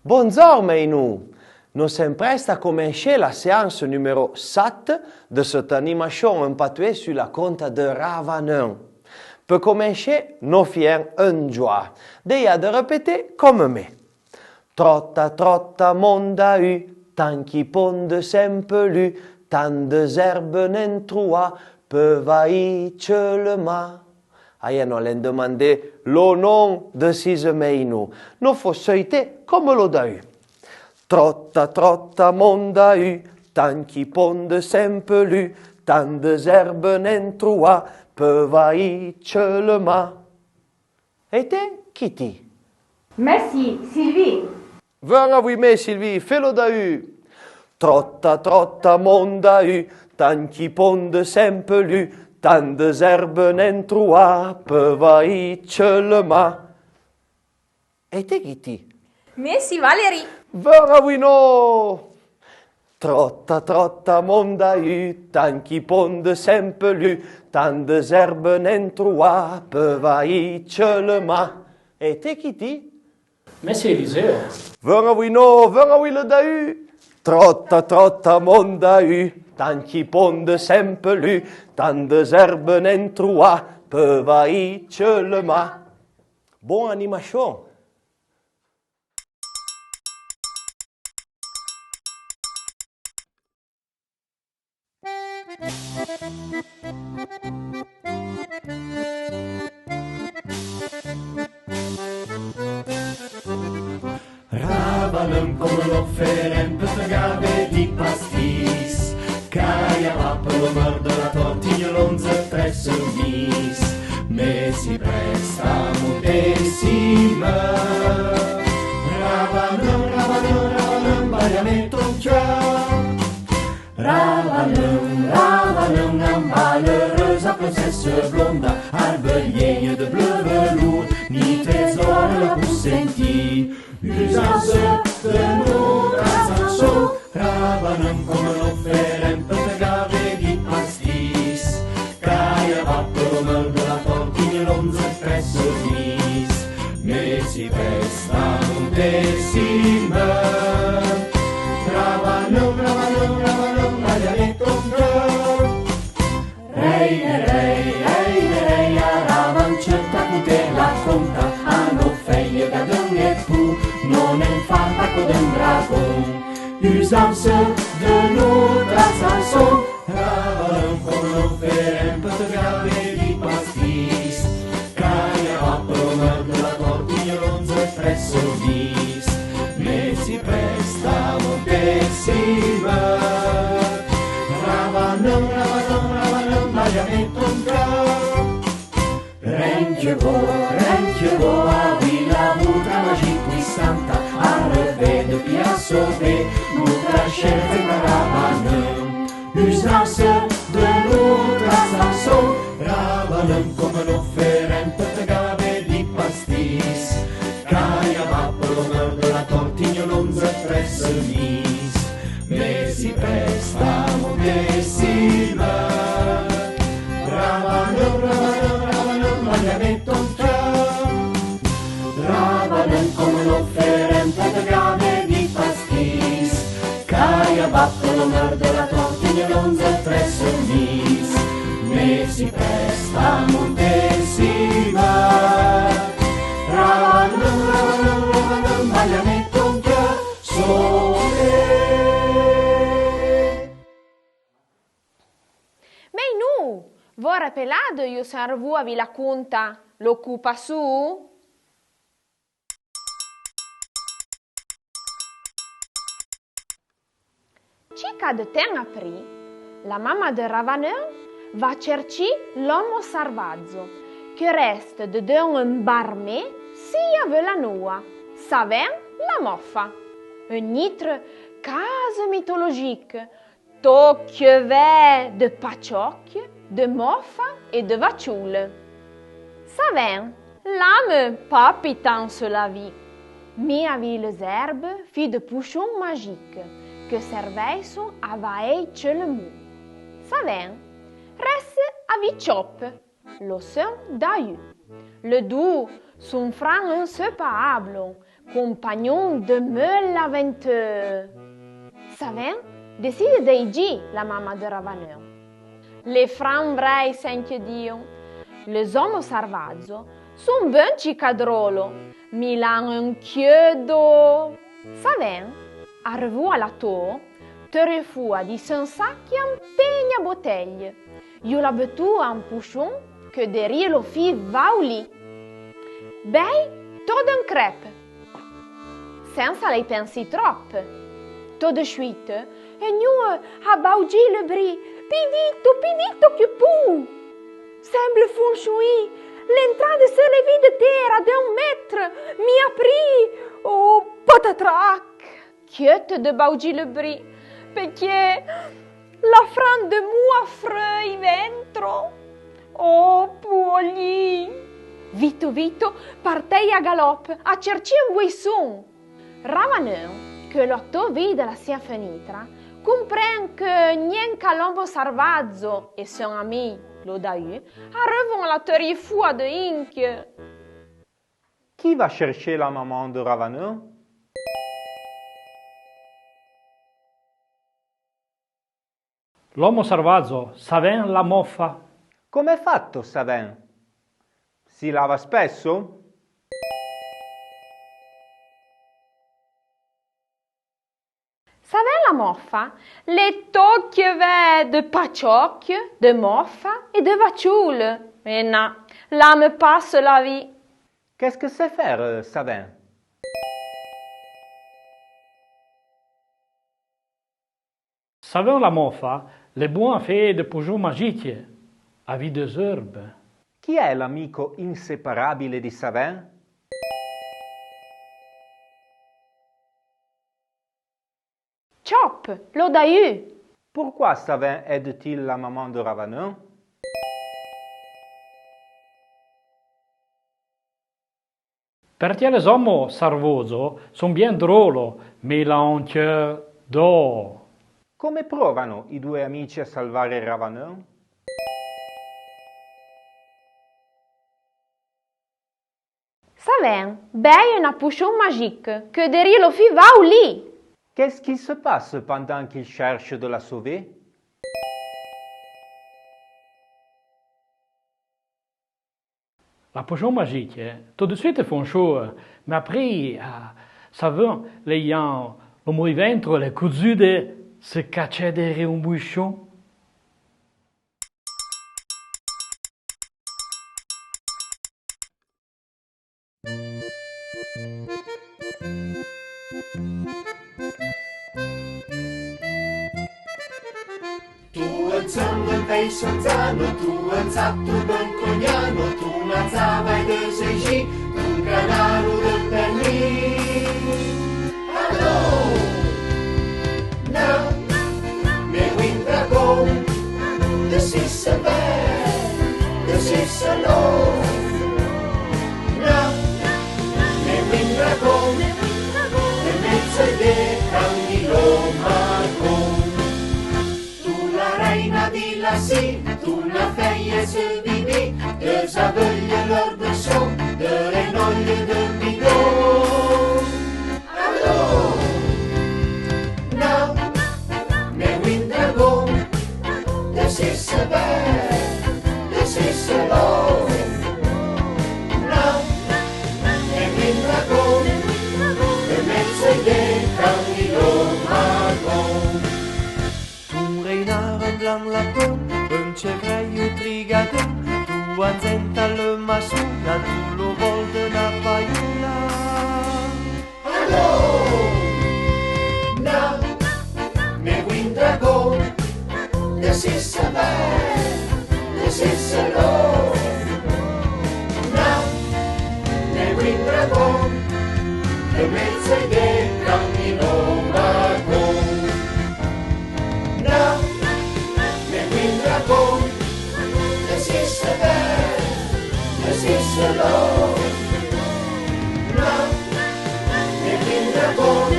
Bonjour Meinou, nous sommes prêts à commencer la séance numéro 7 de cette animation impatuée sur la conte de Ravanin. Pour commencer, nous faisons une joie. Déjà de répéter comme mais. Trotta, trotta, monde a eu, tant qui ponde sempre lu, tant de herbes n'en troua, peuvent haïr le ma. Aia nous l'en demandé le nom de six Meinou. Nous faut souhaiter comme l'eau d'au. Trotta, trotta, monde a eu, tant qui ponde sempre lu, tant de herbes n'en troua, peuvent haïr le ma. Et Kitty? Merci, Sylvie. Viens avec moi, Sylvie, fais-le d'au. Trotta, trotta, monde a eu, tant qui ponde sempre lu, tant de herbes n'en troua, peuvent haïr le ma. Et Kitty? Merci, Valérie. Viens avec nous. Trotta, trotta, monde a eu, tant qui ponde sempre lu, tant de herbes n'en troua, peuvent haïr le ma. Et Kitty? Merci Eliseo. Viens avec nous, viens avec le d'au. Trotta, trotta, monde a eu, tant qui ponde sempre lu, tant de herbes n'en troua, peuvent haïr le ma. Bonne animation. Ravalăm come l'offerem per gave di pastis, caia va per lo mordo la tortiglia l'onze presso mis, me si presta moltissima. Ravalăm, ravalăm, ravalăm, variamento un chiar. Ravalăm, ravalăm, am valeureuse princesse blonda, arbelier de bleu velours, ni trésor la pour sentir. Usance de notre chanson, Ravanăm come l'offerem per gave di pastis, caia va per mordo la tortiglia l'onze presso mis, me si presta moltissima. Ravanăm, ravanăm, ravanăm, variamento un cor. Rei, a Ravan certa cu te la conta, hanno feie gadon e pu, non è fatta con un dragon. Usance de notre chanson, Ravanăm come l'offerem per gave di pastis, caia va per mordo la tortiglia l'onze presso mis, me si presta moltissima. Ravanăm, ravanăm, ravanăm, variamento un cor. Renche vo, a vila mutra magi qui santa, a revede piasso ve, mutra scelta in Ravanăm. Usance de notre chanson, Ravanăm come l'offerem per gave di pastis, caia va per lo mordo la tortiglia l'onze presso mis, me si presta moltissima. Ravanăm, ravanăm, ravanăm, variamento un cor. Ravanăm come l'offerem per gave di pastis, caia va per lo mordo la tortiglia l'onze presso mis, me si presta moltissima. Ravanăm, ravanăm, ravanăm, variamento un cor. Sole. Meinou, vorrei pelado io servu a Villa Conta, l'occupa su? Cica de temps après, la mamma de Ravanão va chercher l'homme sarvazzo, che reste dedans un barmé sia la noa, savant la moffa. Un autre case mythologique, tocche de pacioc, de moffa et de vachoule. Savant, l'âme palpitant sur la vie, mais avec les herbes fit de pouchons magiques que serveixen a vaer le mou. Savant, reste avec chop, le son d'ayu. Le doux, son franc inséparable, compagnon de meule l'aventure. Savem, decide d'Eigi, la mamma de Ravaneur. Le fran vrei s'enchiedion. Les hommes sarvazzo son ben cicadrolo, Milan un chiedo. Savem, arrivò alla to, tere fua di sensacchi un pegna bottiglie. Io la betu un puchon che derie lo fi vauli. Bei, tot un crepe. Senza lei pensi troppe. Tot de suite, e nous a baugi le bris. Pidito che pu. Semble fonchoui. L'entrada se le vide terra de un mètre. Mi aprì. Oh, patatrac. Chiete de baugi le bris. Perché la fran de muafre i ventro. Oh, puogli. Vito, partei a galop, a cerci un buisson. Ravaneur, che l'otto vide la sia finita, comprende che niente lombo sarvazzo e son ami lo daiu arrivano alla teoria fua de Inchie. Qui va chercher la maman de Ravaneur? L'uomo sarvazzo, Savin la moffa. Com'è fatto Savin? Si lava spesso? Savem la moffa, le tocchie de pacciocchie, de moffa e de vacciule. E na, là me passe la vie. Qu'est-ce que c'est faire, Savin? Savin la moffa, le buon fait de pujou magique, a vie des herbes. Chi è l'amico inseparabile di Savin? Chop, lo daiu. Pourquoi Savin aide-t-il la maman de Ravaneur? Perché les hommes sarvoso sont bien drôles, mais la honte d'or. Come provano i due amici a salvare Ravaneur? Savem, bei una puchon magique, que derrière le fi va au lit. Qu'est-ce qui se passe pendant qu'il cherche de la sauver? La potion magique, tout de suite font chaud, mais après, Savin, l'ayant le mot ventre, les cousus de se cacher derrière un bouchon. Tu înțeamnă vei soțano, tu înțaptu bănconiano, tu națavai de zeji, tu canarul de permis. Hello, now, me win dragon, this is a bad, this is a low. Now, me win dragon, the mezzo de candilo margon. Si, tu la feie se vivi, deux aveugles leurs bessons, deux renolles de bidon. Alors, now, me win dragon, this is a bad, this is a low. Now, me win dragon, the mezzo de candilo margon. Tu reinare blanc la peau, un chevreuil trigadon, tu anzenta le masuna, tu lo vol de la paella. Hello, now, me win dragon, this is a bad, this is a low. Now, me win dragon, the mezzo de cammino margon. Now, me win dragon, this is a bad, this is a low. Now, me win dragon,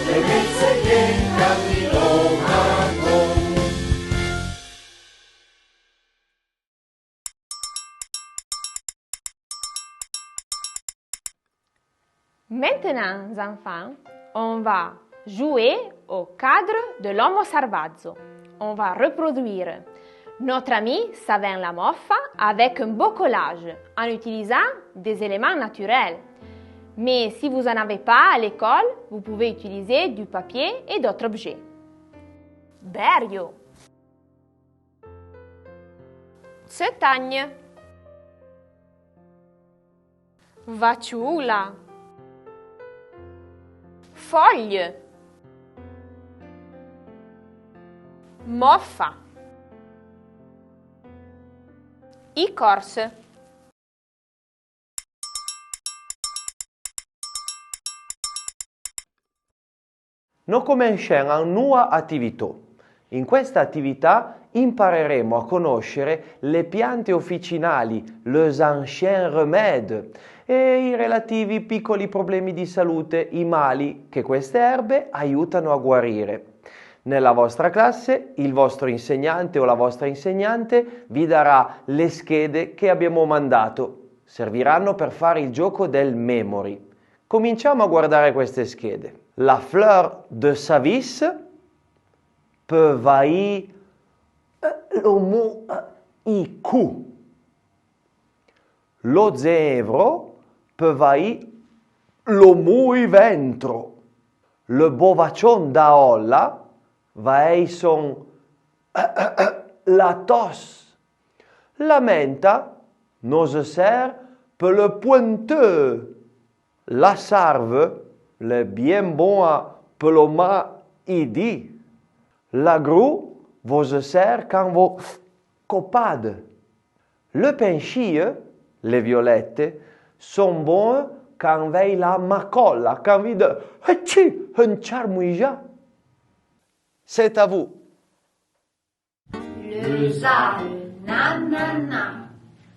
the mezzo de cammino margon. Maintenant, enfants, on va jouer au cadre de l'Homo Sarvazzo. On va reproduire notre ami Savin la Moffa avec un beau collage en utilisant des éléments naturels. Mais si vous n'en avez pas à l'école, vous pouvez utiliser du papier et d'autres objets. Berio, Cetagne, Vaciula, Foglie, Moffa, Icorse. Noi cominciamo una nuova attività. In questa attività impareremo a conoscere le piante officinali, les anciens remèdes, e i relativi piccoli problemi di salute, i mali che queste erbe aiutano a guarire. Nella vostra classe il vostro insegnante o la vostra insegnante vi darà le schede che abbiamo mandato. Serviranno per fare il gioco del memory. Cominciamo a guardare queste schede. La fleur de Savis peut vailler le mot i cou. Lo zèvre peut vailler le mot ventro. Le bovaccion d'Aolla vaille son la tos. La menta nos sert per le pointeux. La sarve le bien bon per le midi. La grue vous sert quand vous copade. Le penchille, les violettes, sont bons quand veille la macolla, quand vide un charmouija. C'est à vous. Le zal, nanana.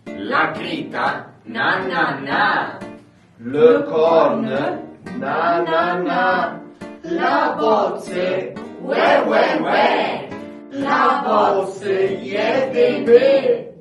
La crita, nanana. Le corne, nanana. La bozze, ouais, ouais, ouais. La bozze, yeah, bébé.